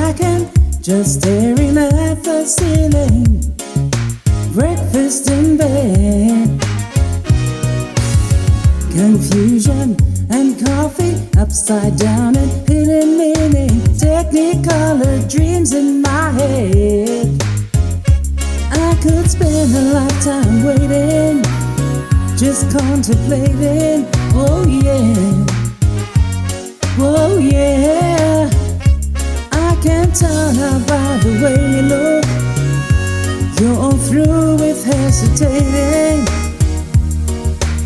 back and just staring at the ceiling. Breakfast in bed, confusion and coffee upside down and hidden meaning, technicolor dreams in my head. I could spend a lifetime waiting, just contemplating. Oh yeah, oh yeah. I can't tell now by the way you look, you're through with hesitating.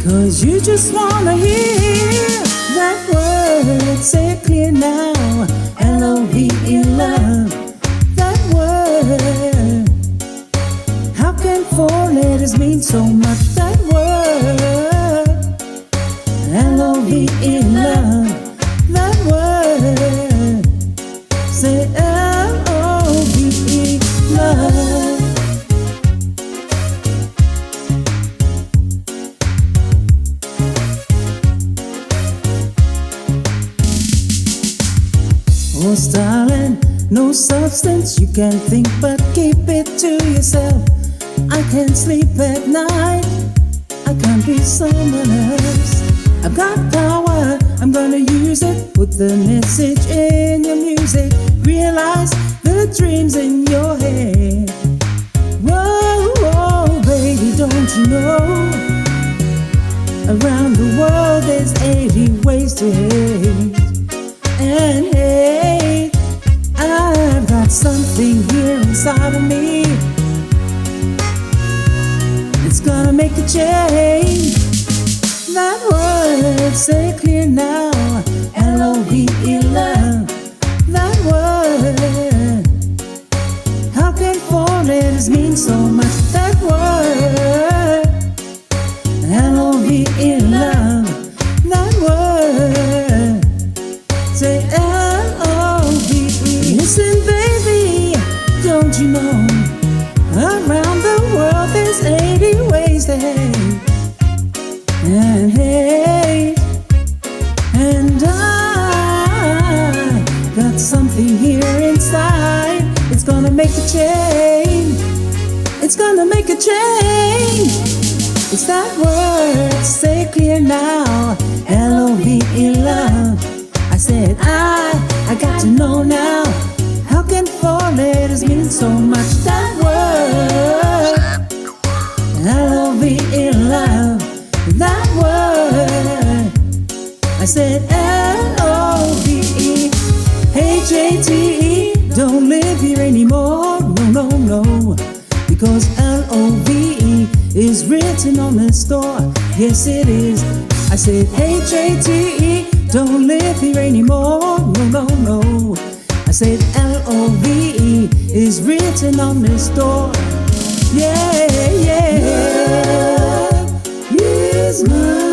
'Cause you just wanna hear that word, say it clear now, L-O-V-E, love, that word. How can 4 letters mean so much, that word, L-O-V-E, love, that word. Say L-O-V-E, love. Oh, darling, no substance, you can think but keep it to yourself. I can't sleep at night, I can't be someone else. I've got power, I'm gonna use it. Put the message in your music, realize the dreams in your head. Whoa, whoa, baby, don't you know? Around the world there's 80 ways to hate. And hey, I've got something here inside of me, it's gonna make a change. That word, say it clear now, L-O-V-E, love, that word. How can 4 letters mean so much, that word, L-O-V-E, love, that word. Say L-O-V-E. Listen, baby, don't you know? Around the world there's 80 ways to hate and hate. And I got something here inside, it's gonna make a change. It's gonna make a change. It's that word, say it clear now, L-O-V-E, love. I said I got to know now. How can 4 letters mean so much, that word, L-O-V-E, love, that word. I said L-O-V-E, H-A-T-E, don't live here anymore, no, no, no. Because L-O-V-E is written on the store, yes it is. I said H-A-T-E, don't live here anymore, no, no, no. I said L-O-V-E is written on this door. Yeah, yeah. Love is mine.